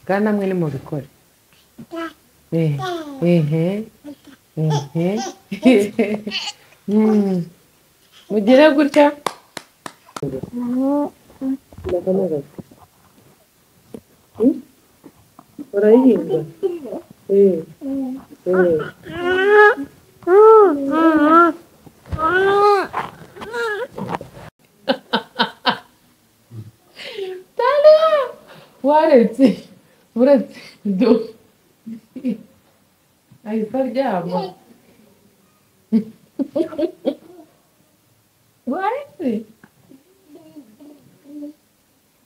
Kandi namwe nimubikore. Ehe. Mugire gutya. Urayihinga? Waretse do ahita aryama. Waretse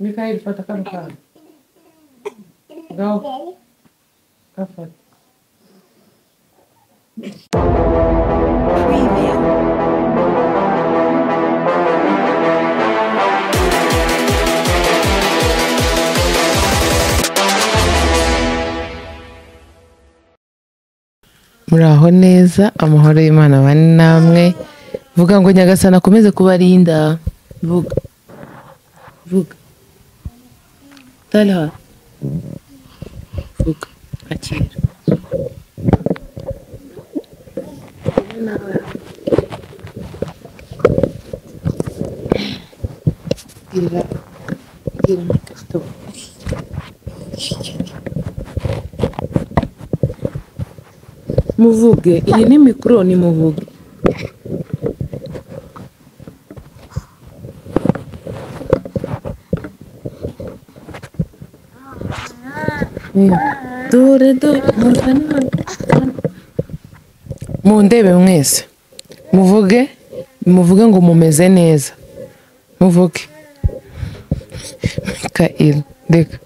Mikael, fata kano kana. Go. Gafata. Muraho neza, amahoro y'Imana bane namwe. Vuga ngo Nyagasani akomeze kubarinda. Vuga. Talha. Vuga. Akira. Stop. Muvuge, iyi ni mikoro, ni muvuge. Dore mundebe mwese, muvuge ngo mumeze neza, muvuge. Mikael, reka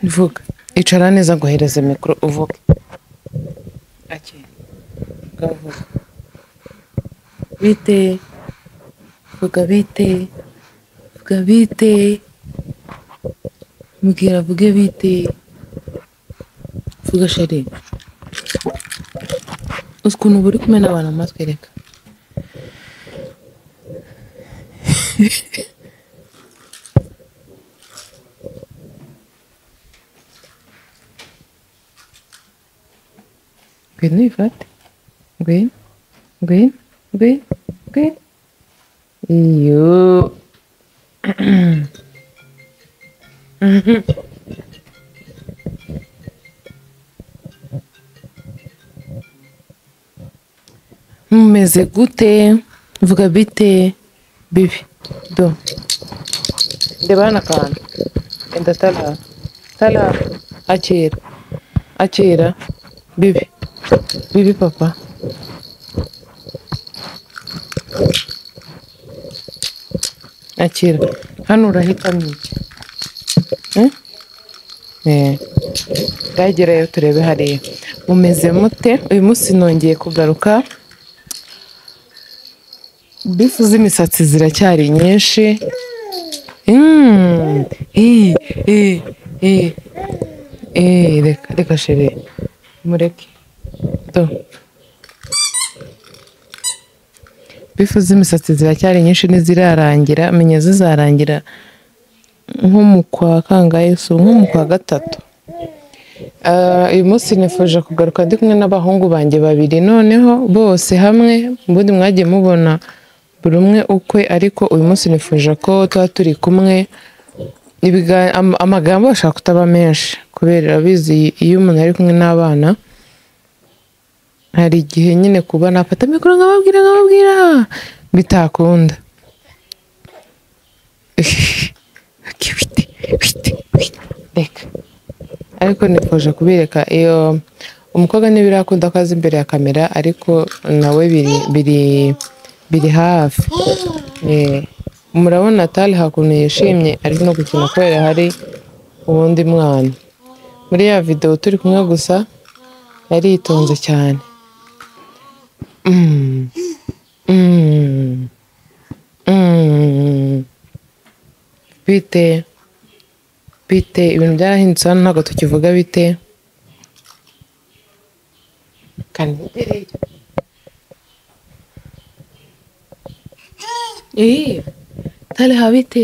vuga, icara neza nguhereze mikoro uvuge. Gavuga. Bite, vuga bite, mubwira vuge bite, vuga shari. Uzi ukuntu buri kumwe n'abantu amatwi, reka. Ngwino uyifate. Ngwino. Iyo. Mumeze gute? Vuga bite, bibi. Do. Ndebana akantu. Enda Talha. Akira. Bibi papa. Akira. Hano urahitamo iki? Ndagerayo turebe hariya. Mumeze mute? Uyu munsi nongeye kugaruka. Bifu z'imisatsi ziracyari nyinshi. Reka sheri. Mureke. Do. Bifu z'imisatsi ziracyari nyinshi ntizirarangira. Menya zizarangira nko mu kwa kangahe, nko mu kwa gatatu. Uyu munsi nifuje kugaruka ndi kumwe n'abahungu banjye babiri, noneho bose hamwe. Ubundi mwagiye mubona buri umwe ukwe, ariko uyu munsi nifuje ko tuba turi kumwe. Amagambo ashaka kutaba menshi kubera abizi iyo umuntu ari kumwe n'abana hari igihe nyine kuba nafata mikoro nkababwira bitakunda. Reka. Ariko nifuje kubireka. Iyo umukobwa ntibirakunda ko aza imbere ya kamera, ariko nawe biri hafi. Murabona Talha ukuntu yishimye ari no gukina kubera hari uwundi mwana. Muri ya video turi kumwe gusa yari yitonze cyane. Bite ibintu byarahindutse hano, ntabwo tukivuga bite. Kanitereye. Talha bite.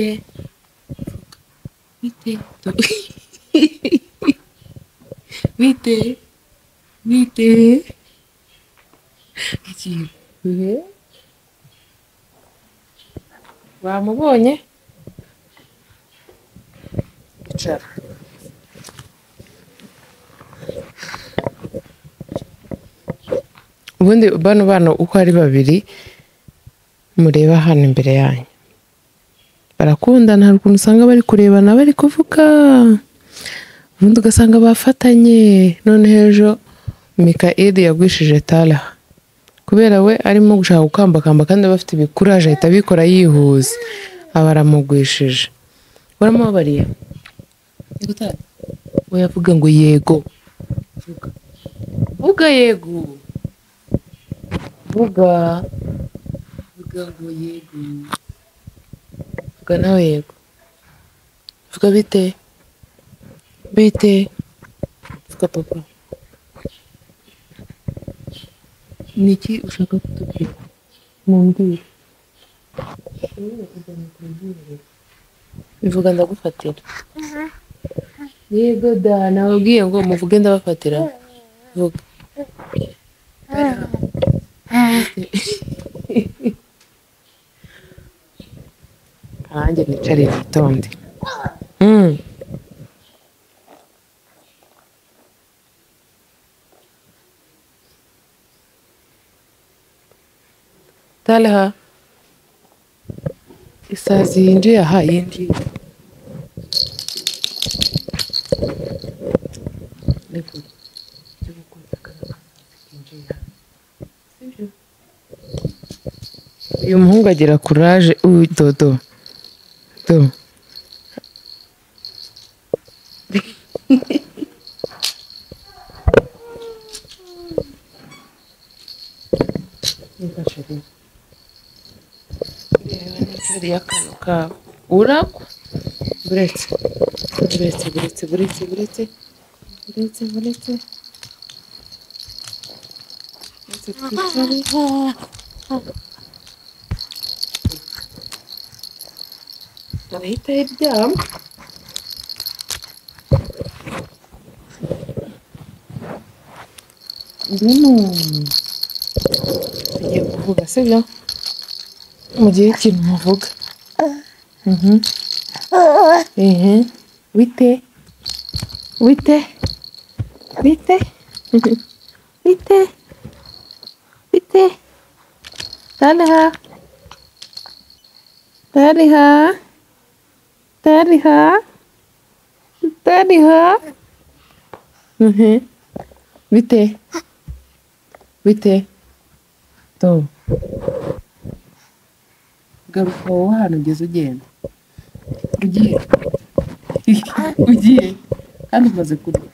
bite bite ikihe bamubonye icara ubundi bano bana uko ari babiri mureba hano imbere yanyu barakundana, hari ukuntu usanga bari kurebana bari kuvuga ubundi ugasanga bafatanye. None ejo Mikayeli yagwishije Tara kubera we arimo gushaka gukambakamba kandi bafite ibikuraje ahita abikora yihuze aba aramugwishije. Waramubabariye we yavuga ngo yego, vuga yego, vuga ngo yego, vuga nawe yego, vuga bite bite, vuga papa. Niki ushaka kutubwira mumbwire, bivuga ndagufatira. Yego da nababwiye ngo muvuge ndabafatira, vuga. Nanjye nicare nitonde. Tara isazi yinjiye aha yinjiye. Uyu muhungu agira kuraje dodo do hariya akantu kawe urakwa buretse twicare. Arahita yiryama. Tugiye kuvuga sibyo? Mugihe ikintu muvuga. Bite bite bite bite bite Tara bite bite to garuka wowe hano ugeze ugenda ugiye kandi umaze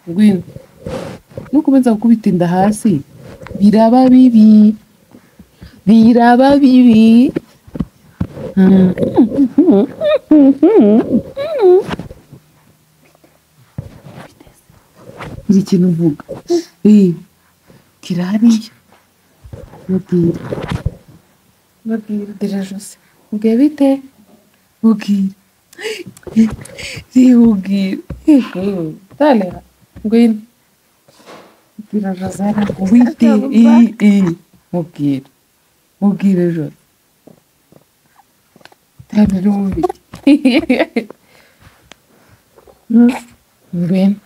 ngwino nukomeza gukubita inda hasi biraba bibi iri kintu uvuga kirahariya mubwire derajose ubwiye bite ubwire Tara ngwino derajose wite mubwire jose Tara rumbi ngwino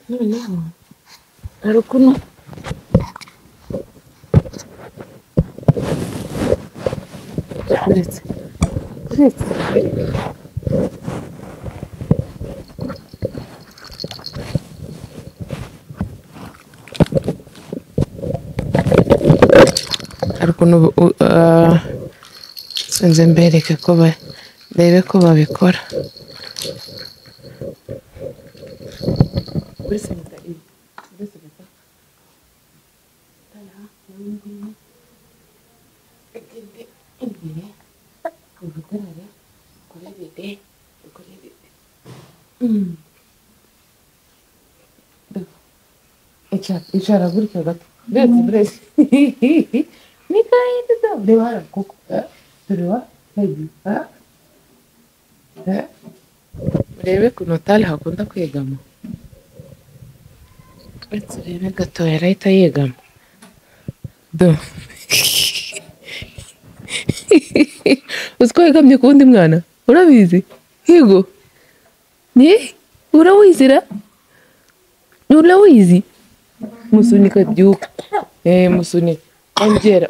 noneho hari ukuntu uretse hari ukuntu sinzi mbereke ko barebe ko babikora. icara gutya gato buretse ni kandi da reba hariya kuko tureba urebe ukuntu utari hakunda kwegama uretse urebe gatoya arahita yegama do uzi ko yegamye ku wundi mwana urabizi yego ni urawizira urawizi musunika byuka musunika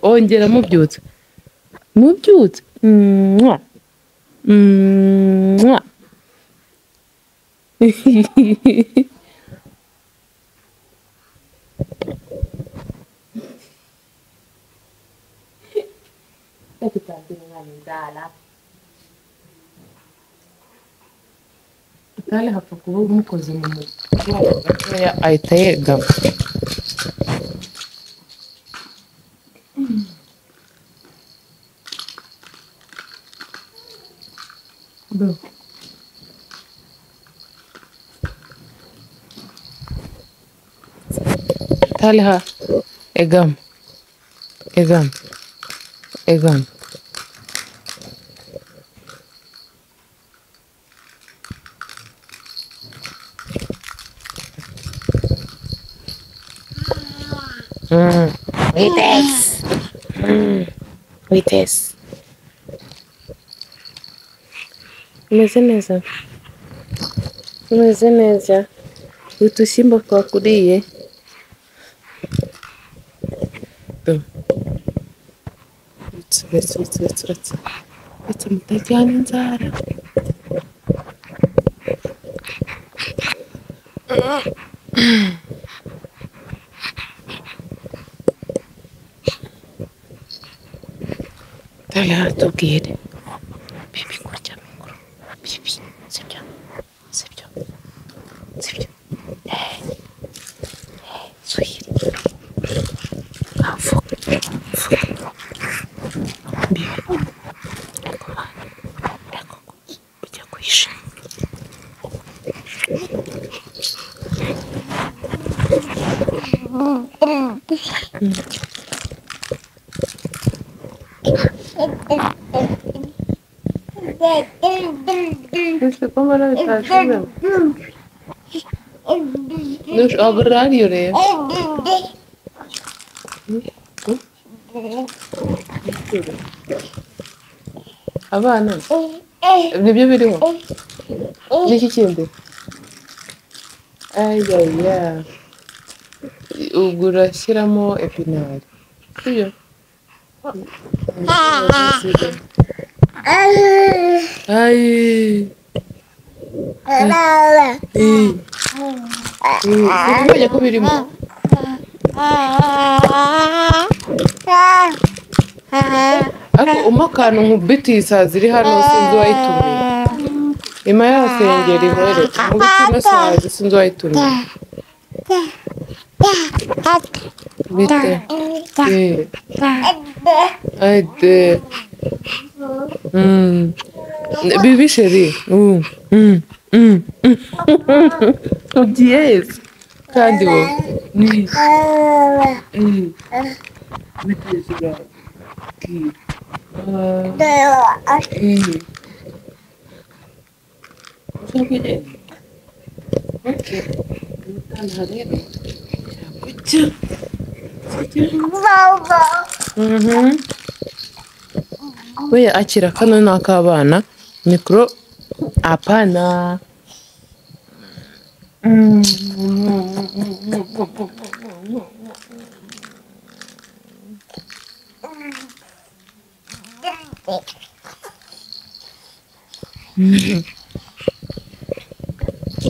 ongera mubyutse mwa utari hapfa kuba umukoze mu mugongo gatoya ahita yegama Talha egama witesi umeze neza udusimba twakuriye uretse mutajyana inzara Talha tubwire bibi kurya mikoro bibi sibyo swihiri afu bibi eko ujya kwisha Este como la está Nuş agrarıyor ya. Abana nibyo biriho n'iki kindi ayaya ubwo urashyiramo epinari iyo Sinimenya ko birimo ariko umakana nkubiti isazi iri hano sinzi wayitumye ima yasengera ihore nkubiti nasazi sinzi wayitumye bite ayde bibi sheri ubyiyeze kandi wowe biteze bwawe ushaka kugenda okay utanga rero gutya we akira kano ni ak'abana mikoro apana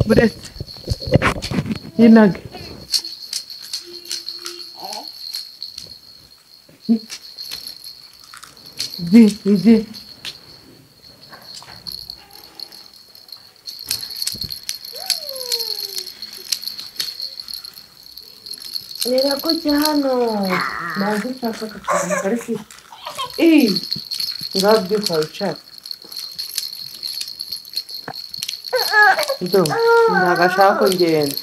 buretse yinage di Nera kujya hano ntabwo ushaka kujyana ariko urabyuka wicara ntabwo ashaka kugenda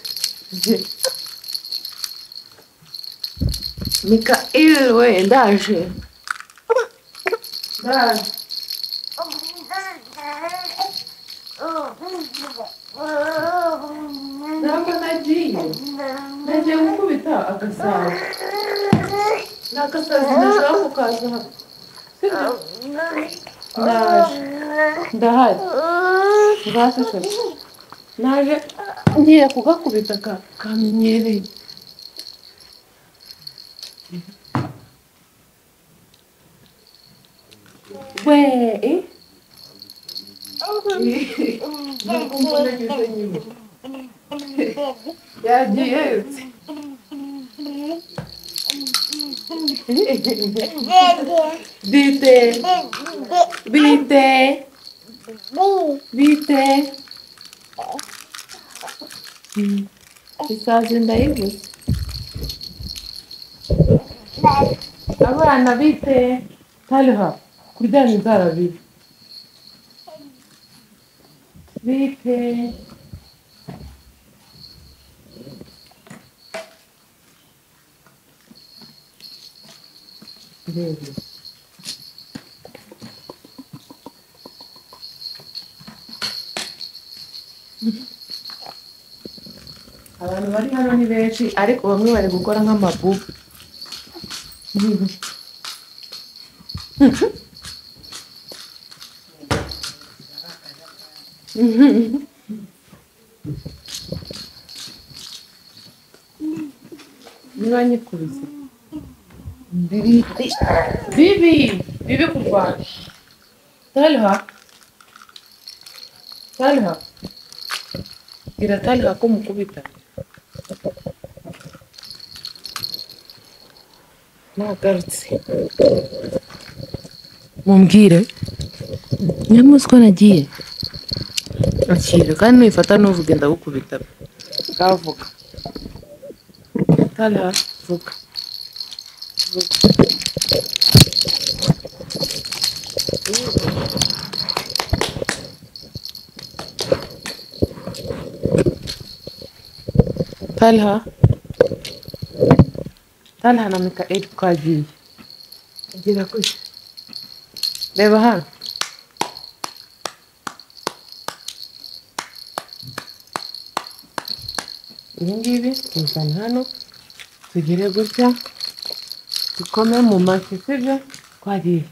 Mikael we ndaje. Ndaje. Ntabwo nagiye. Nagiye gukubita agasaza. Ni agasazi ndashaka kukaza hano. Ndaje. Ndahari. Ngaseshe. Naje ngiye kugakubita kamenyereye. We, nakumva nageze nyuma. Yagiye yose. Bite. Bite. Bite. Isazi ndayibuze. Abana bite. Talha. Kuryama inzara bite. Bite. Bebe. Abantu bari hano ni benshi ariko bamwe bari gukora nk'amabubu. Niba nyikubise. Bibi kurwana. Talha. Gira Talha ko mukubita. Nagarutse. Mumbwire. Nyamuzi ko nagiye. Akira kandi nifata n'uvuge ndagukubita. Ngavuga. Talha, vuga. Talha na Mikael twagiye. Gira kuki. Reba hano. Ibi ngibi tuzana hano tugire gutya dukome mu mashyi sibyo twagiye.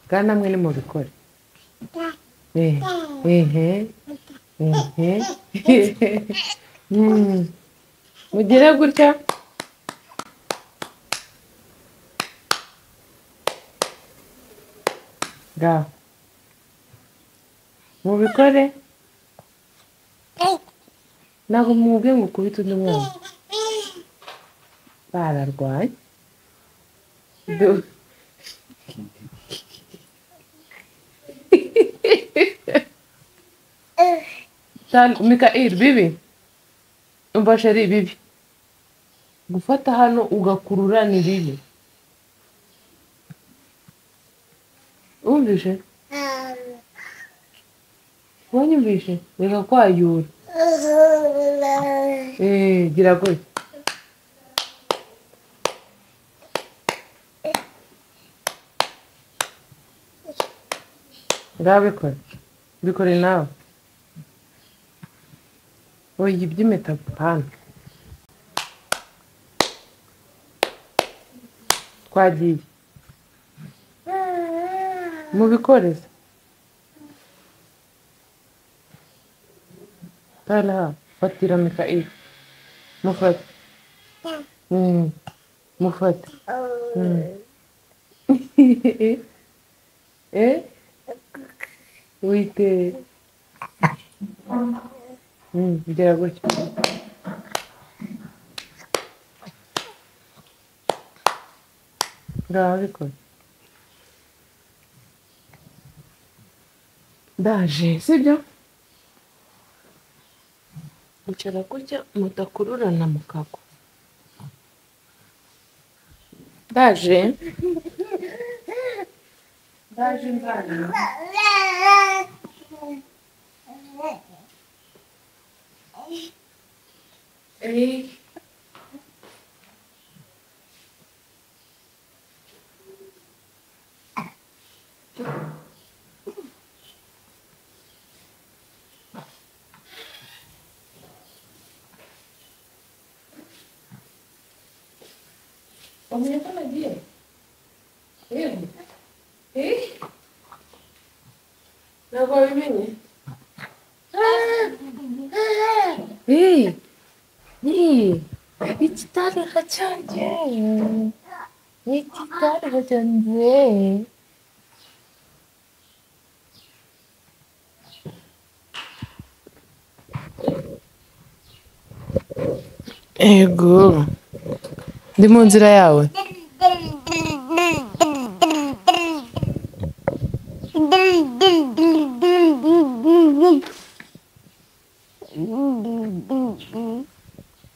Kandi namwe ni mubikore. Mugire gutya. Ngaho. Mubikore. Ntabwo mubwe ngo ukubite undi mwana. Bararwaye. Mikael bibi. Umva sheri bibi. Gufata hano ugakurura ni bibi. Umvishe? Wanyumvishe? Reka kwayura. Gira gutya. Ngaho bikore. Bikore nawe. Oya iby'impeta hano. Twagiye. Mubikoreze. Talha, fatira Mikael. Mufate. Mufate. Wite. Gira gutya. Ngaho bikore. Ndaje sibyo? Icara gutya mudakururana mu kago. Ndaje. Ndaje. Comienza allí. No voy bien. Hey, hey, hiç tane kaçancı. Hiç tane kaçancı. Ego. Ndi mu nzira yawe.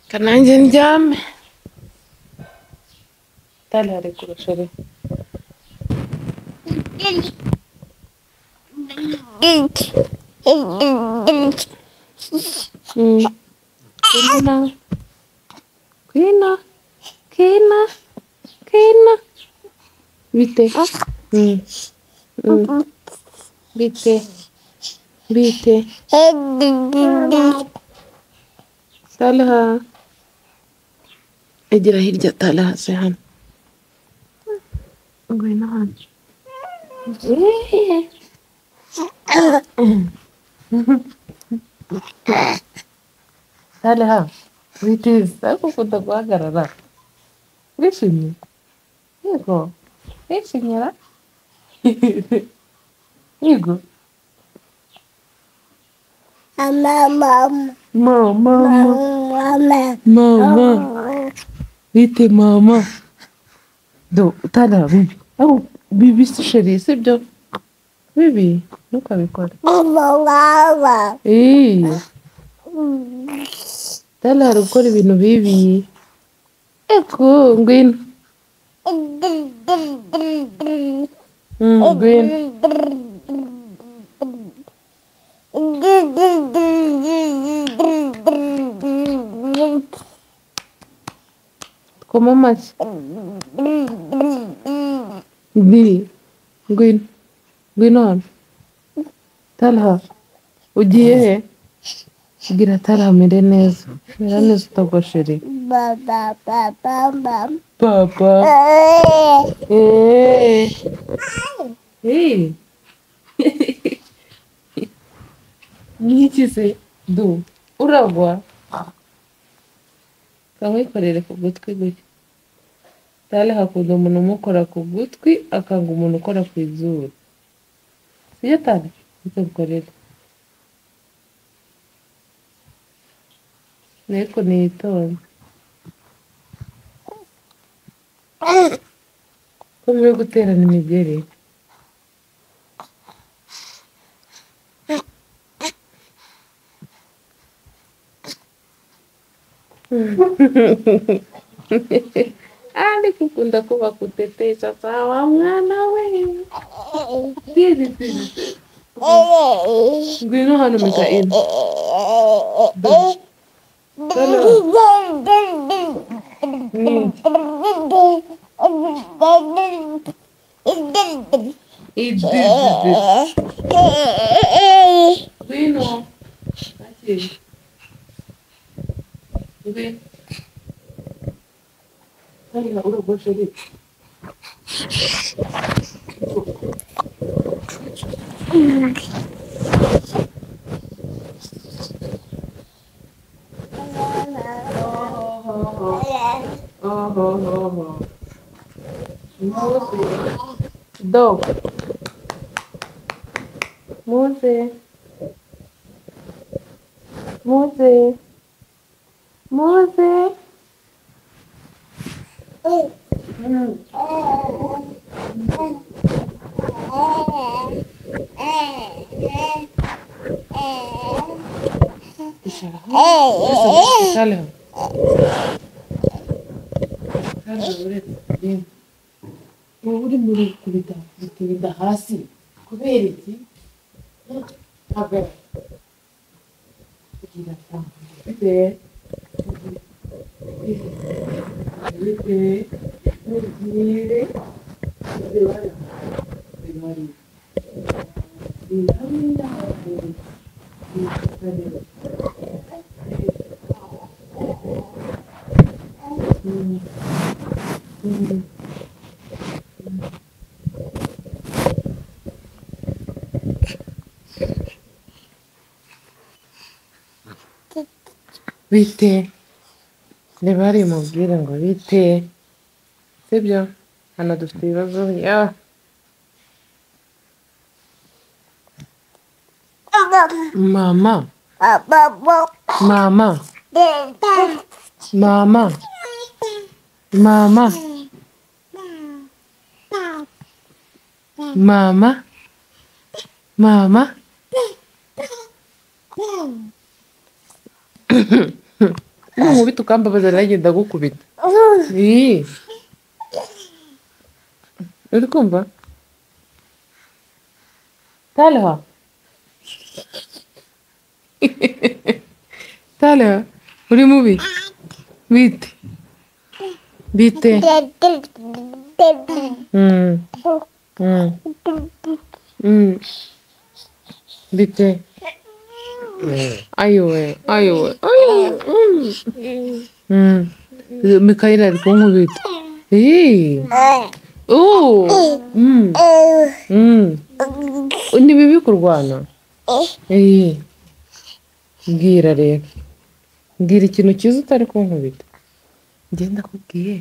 Kananjye ndyame. Tali hari kurusha. Kina, kina, kina, kina. Bite. Bite. Bite. Talha. Egera hirya Talha se hano. Ngwino hano. Talha. Witize. Ariko ukunda guhagarara. Wishimye? Yego. Wishimye ra? Yego. Mama. Bite mama. Do, Talha bibi. Aho bibi si sheri sibyo? Bibi, ntukabikore. Talha ari gukora ibintu bibi. Eko, ngwino. Ngwino. Koma amashyi. Ngwino. Ngwino hano. Talha, ugiye he? Gira Talha amere neza. Mera neza utagoshereye. Papa. Niki se? Do. Uragwa. Kamwikorere ku gutwi gutya. Talha akunda umuntu umukora ku gutwi, akanga umuntu ukora ku izuru. Sibyo Talha? Nicyo bikorera. Ariko nitonze. Ko muri guterana imigeri. Ariko ukunda kuba kutetesha sawa mwana we. Didi. Ngwino hano Mikaeli. Ngwino. Talha uragoshereye. Dog. Mose. Talha. Wowe uri muri kubita hasi kubera iki? Hagarara. bite bite ntugire zibara zibari hamwe bite reba hari mubwire ngo bite sibyo hano dufite ibibazo ya mama mama mama mama mama mama nkubita ukambabaza nanjye ndagukubita ii uri kumva Talha Talha uri mubi bite bite bite ayowe ayowe Mikayeli ari kunkubita ni bibi kurwana mbwira rero mbwira ikintu cyiza utari kunkubita ngenda ndakubwiye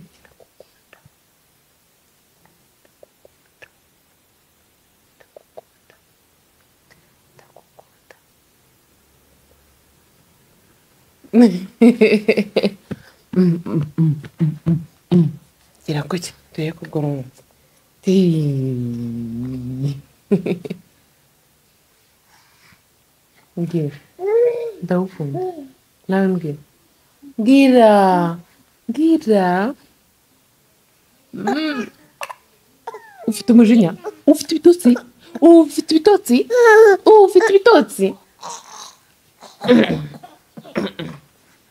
gira gutya tuye kugorora mbwira ndagukunda nawe mbwira mbwira mbwira ufite umujinya ufite ibitotsi ufite ibitotsi ufite ibitotsi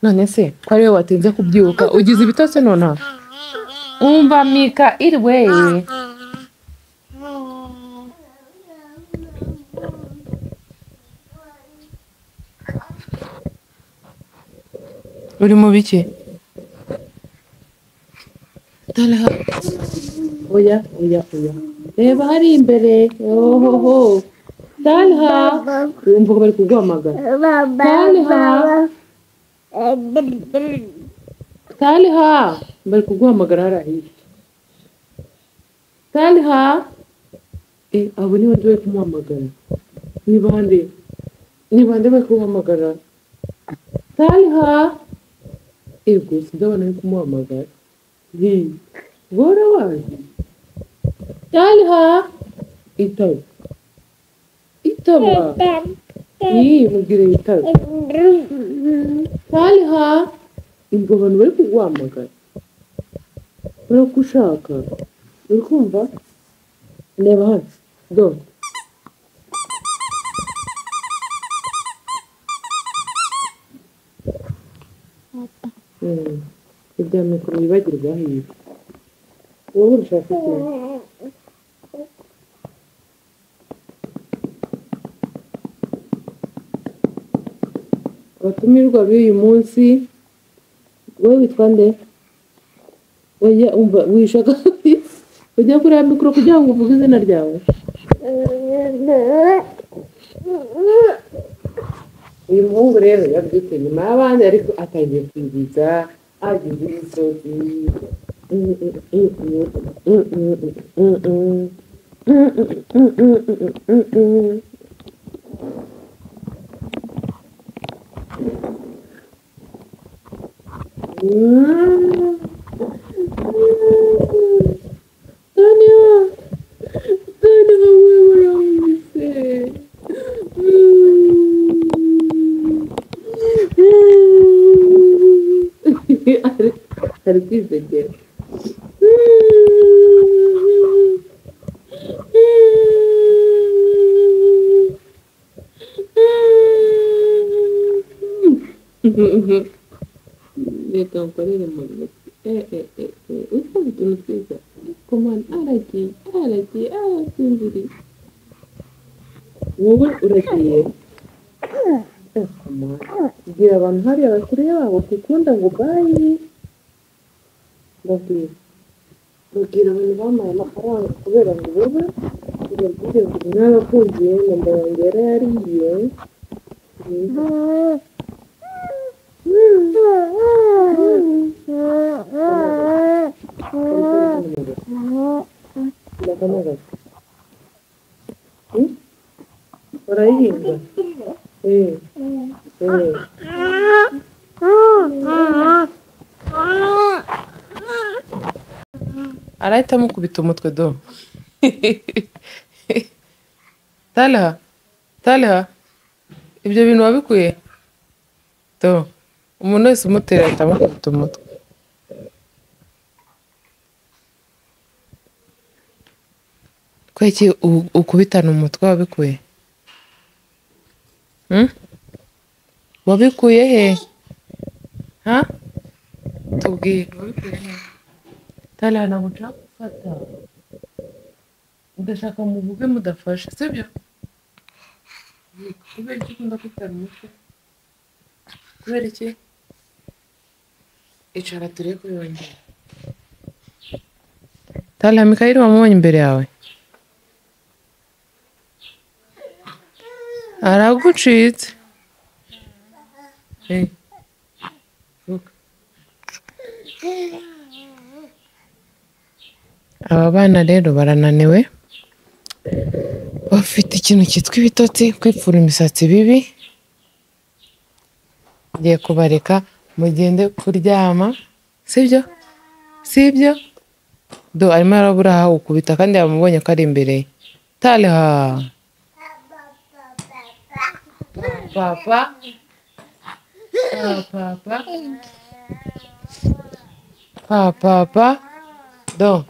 none se ko ari wowe watinze kubyuka ugize ibitotsi nonaha umva Mikayeli we uri mu biki Talha oya oya oya reba hari imbere ohoho Talha wumva ko bari kuguhamagara Talha bari kuguhamagara hariya Talha abo ni bande bari kumuhamagara ni bande bari kumuhamagara Talha gusa ndabona ari kumuhamagara bora waje Talha itaba mubwire yitaba Talha ubwo abantu bari kuguhamagara baragushaka uri kumva reba hano dore ibya mikoro wibagirwa hirya wowe urashaka iki abatumirwa b'uyu munsi wowe witwa nde oya umva wishaka ujya kureba mikoro kugira ngo uvuge izina ryawe uyu muhungu rero yabyutse nyuma y'abandi ariko atangiye kwigiza agize imisozi hari kwizegera reka mkorere mu ntoki ukoze utuntu twiza komana aragiye arasinziriye wowe uragiye bwira abantu hariya bakuru babo dukunda ngo bayi babwira abantu bampaye amafaranga kubera ngo wowe ubabwire ngo mwarafungiye namba yanjye yarayariye urayihinga arahita amukubita umutwe do. Talha ibyo bintu wabikuye do, umuntu wese umutera ahita amukubita umutwe. Kweki ukubitana umutwe wabikuye? Wabikuye he? Ha? Tubwire wabikuye he? Talha ntabwo nshaka gufata, udashaka muvuge mudafashe sibyo? Kubera iki ukunda kwitana umutwe? Kubera iki? Icara turebe ko yongera. Talha, Mikayeli wamubonye imbere yawe? Aragucitse. Vuga. Aba bana rero barananiwe, bafite ikintu cyitwa ibitotsi, kwipfura imisatsi bibi. Ngiye kubareka mugende kuryama sibyo? Do arimo arabura aho ukubita kandi yamubonye ko ari imbere ye. Talha papa do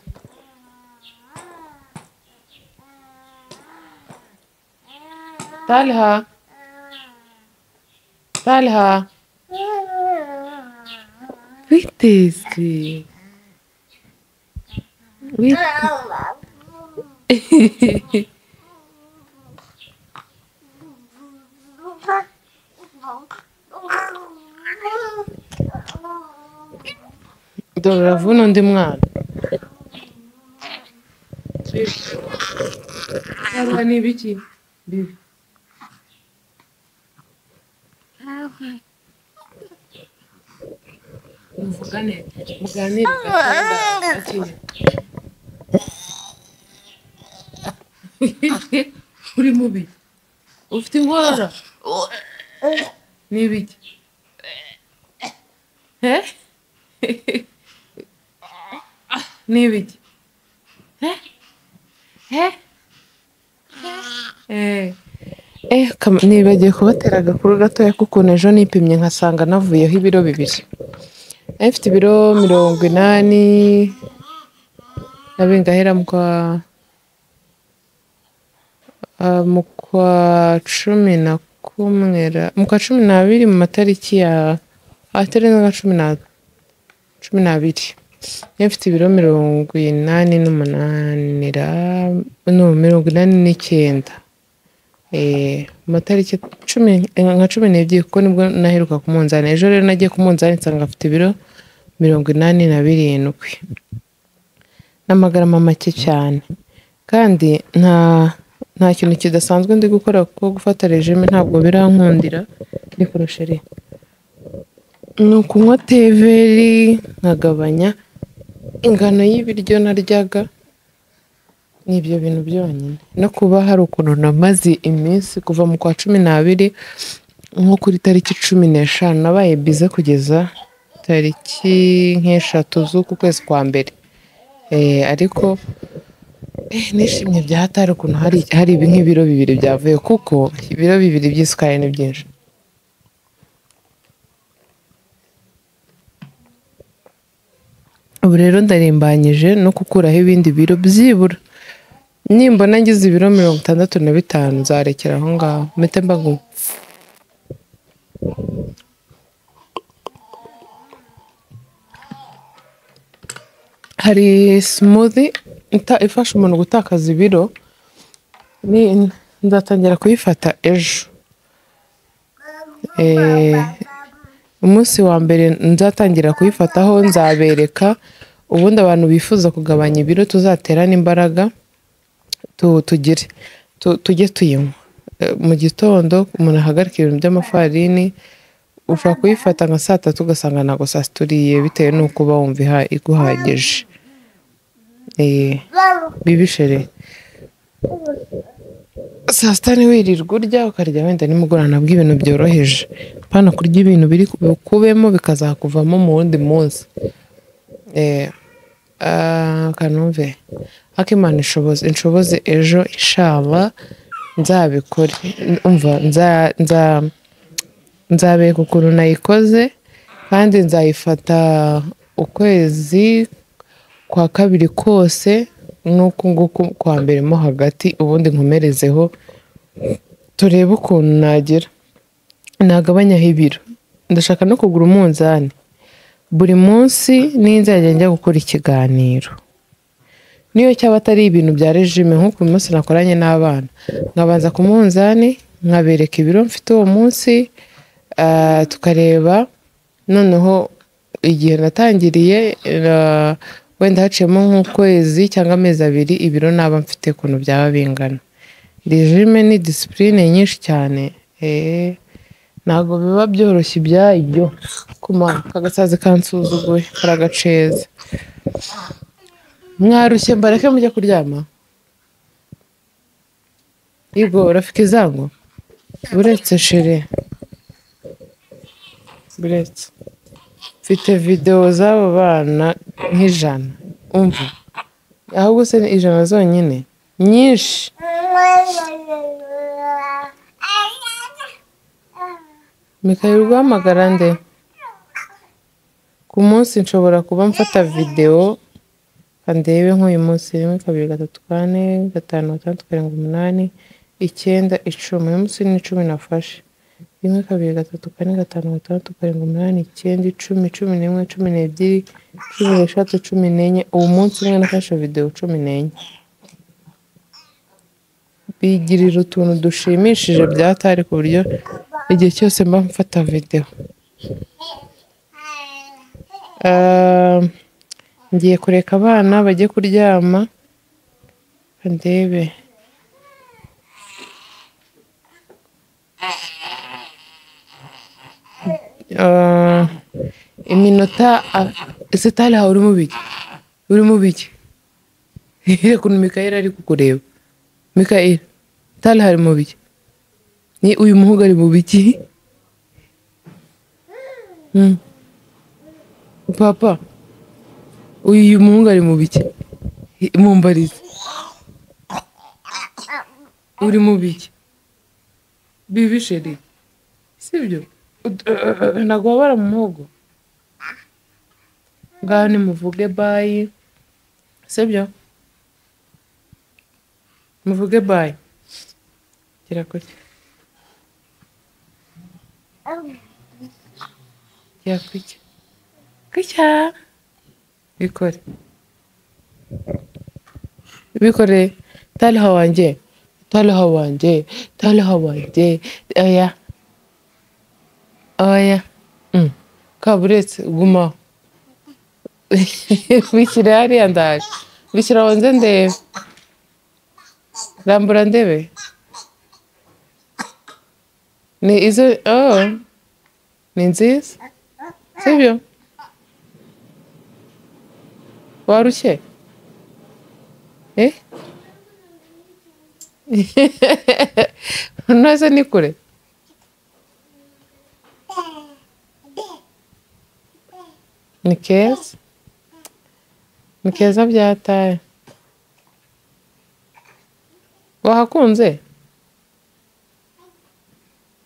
Talha witeze dore uravuna undi mwana. Talha ni ibiki bibi? Muvugane muganire gakeya. Uri mubi, ufite ingorora ni ibiki? Ni ibiki? Nibagiye kubatera agakuru gatoya k'ukuntu ejo nipimye nkasanga navuyeho ibiro 2. Mfite ibiro 80 na bingahera mu kwa 11 mu kwa 12 mu matariki ya atari na 12. Mfite ibiro 89 mu matariki 12 kuko nibwo naheruka ku munzani. Ejo rero nagiye ku munzani nsanga afite ibiro 87 n'amagarama make cyane, kandi nta kintu kidasanzwe ndi gukora kuko gufata regime ntabwo birankundira. Ni korosheri ni ukunywa teveri nkagabanya ingano y'ibiryo naryaga, n'ibyo bintu byonyine. No kuba hari ukuntu namaze iminsi kuva mu kwa 12 nko kuri tariki 15 nabaye bize kugeza tariki nk'eshatu z'uku kwezi kwa mbere. Ariko nishimye bya hatari ukuntu hari nk'ibiro 2 byavuye, kuko ibiro 2 by'isukari ni byinshi. Ubu rero ndarimbanyije no gukuraho ibindi biro byibura. Nimbona ngize ibiro 65 nzarekera aho ngaho mpite mbago. hari smoothie ifasha umuntu gutakaza ibiro, nzatangira kuyifata ejo. Umunsi wa mbere nzatangira kuyifataho nzabereka, ubundi abantu bifuza kugabanya ibiro tuzaterana imbaraga tujye tuyinywa mu gitondo. Umuntu ahagarika ibintu by'amafarini, ushobora kuyifata nka saa tatu ugasanga ntabwo saa sita uriye bitewe n'uko uba wumva iguhagije. Bibishere saa sita ntiwirirwe urya, ukarya wenda nimugoroba nabwo ibintu byoroheje, apana kurya ibintu biri bukubemo bikazakuvamo mu wundi munsi. Kanumve Akimana inshoboze ejo inshallah nzabikore. Umva nzabereka ukuntu nayikoze, kandi nzayifata ukwezi kwa kabiri kose n'uku nguku kwa mbere mo hagati, ubundi nkomerezeho turebe ukuntu nagabanyaho ibiro. Ndashaka no kugura umunzani buri munsi, nzajya njya gukora ikiganiro, niyo cyaba atari ibintu bya regime nk'uko uyu munsi nakoranye n'abana, nkabanza ku munzani nkabereka ibiro mfite uwo munsi, tukareba noneho igihe natangiriye, wenda haciyemo nk'ukwezi cyangwa amezi abiri, ibiro naba mfite ukuntu byaba bingana. Regime ni discipline nyinshi cyane, ntabwo biba byoroshye ibyayibyo. Kuma kagasazi kansuzuguye karagaceza. Mwarushye mbareke mujye kuryama. Igo rafiki zangu, buretse shere, buretse mfite video z'abo bana nk'ijana, umva ahubwo se ni ijana zonyine nyinshi. Mikayeli guhamagara nde? Ku munsi nshobora kuba mfata video kandebe nk'uyu munsi 1 2 3 4 5 6 7 8 9 10. Uyu munsi ni 10 nafashe. 1 2 3 4 5 6 7 8 9 10 11 12 13 14. Uwo munsi umwe nafashe video 14. Bigirira utuntu dushimishije byatari ku buryo igihe cyose mba mfata video. Ngiye kureka abana bajye kuryama ndebe. Iminota Setali ha uri mu biki kuntu Mikayeli ari kukureba. Mikayeli Tali hari mu biki? Ni uyu muhungu ari mu biki? Papa uyu muhungu ari mu biki? Mumbarize uri mu biki? Bibi sheri sibyo? Ntabwo wabara mu muhogo. Ngaho nimuvuge bye sibyo? Muvuge bye. Kirakora yakwica kwica bikore Taliha wanje oya kaburetse guma bishyire hariya ndaje bishyira wanze ndebe rambura ndebe ni izo ni nziza sibyo? Warushye nose ni kure ni keza byataye. Wahakunze?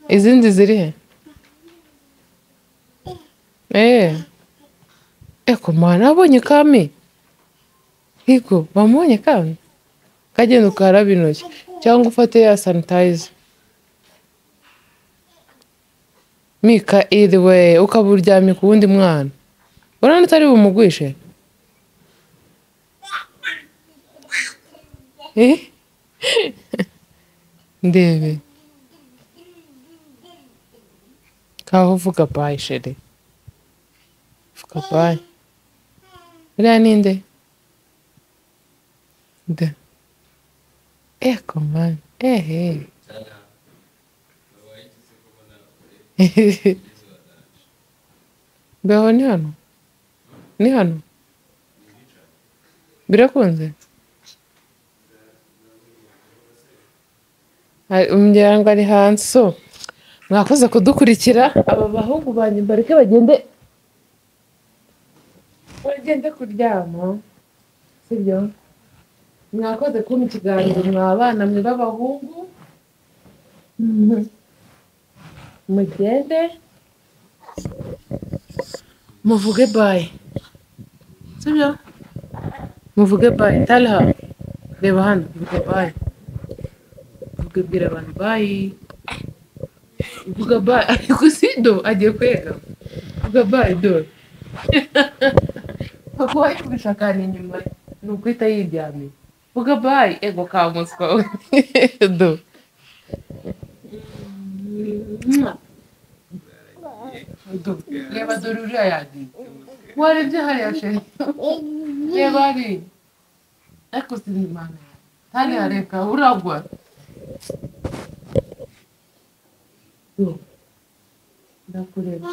Izindi ziri he? Eko mana abonye kami hiko bamubonye kami kagenda ukaraba intoki cyangwa ufate ya sanitizer. Mikayeli we ukaburyamye ku wundi mwana urabona utari bumugwishe? ndebe kaho vuga bayi sheri vuga bayi uriya ninde nde komani beho ni hano ni hano birakunze umuryango ngo ari hanze so mwakoze kudukurikira aba bahungu banjye mbareke bagende kuryama sibyo mwakoze kumpa ikiganiro mwa bana mwe b'abahungu mugende muvuge bayi sibyo muvuge bayi Talha reba hano muvuge bayi bwira abantu bayi vuga bayi ariko sido agiye kwega vuga bayi do kuko yibishakana inyuma ni ukwita yiryamiye vuga bayi ego ka muswa do reba dore uriya yagiye warebye hariya sheri reba hariya ariko sinimana hariya reka uragwa ndakureba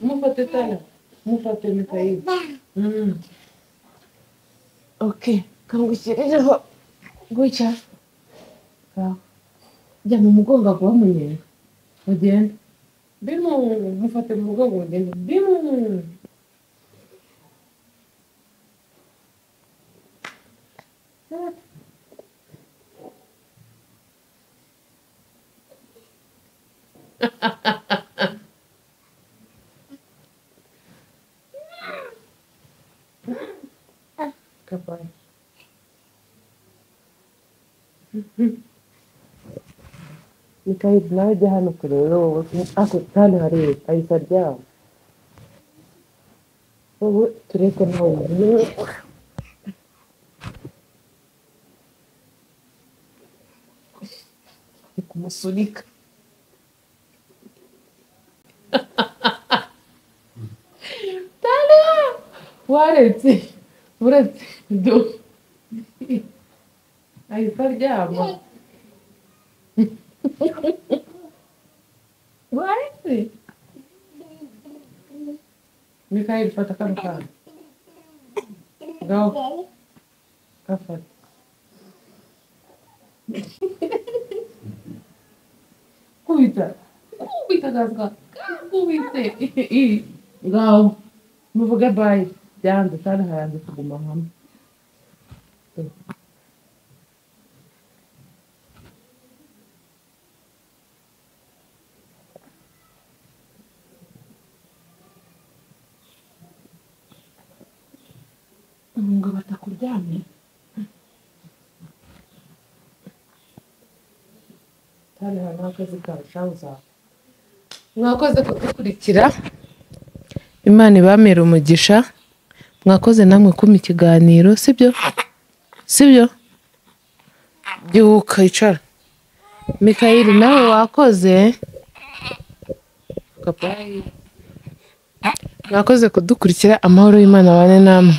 mufate tana mufate Mikayeli okay kangushyirireho gutya jya mu mugongo aguha munyenga ugenda bimu mufate mu mugongo ugenda bimu Kapan? Mikayeli nawe jya hano kureba ako hano hari ahita aryama wowe tureke nawe ni kumusunika Talha waretse uretse do ahita aryama waretse Mikayeli fata kano kana ngaho gafata kubita gazga kubite ngaho muvuge bayi byanze kandi hayanze kuguma hamwe ngo batakuryamye kandi hari n'akazi karushaho mwakoze kudukurikira Imana ibamere umugisha mwakoze namwe kumpa ikiganiro sibyo byuka icara Mikayeli nawe wakoze mwakoze kudukurikira amahoro y'Imana abane namwe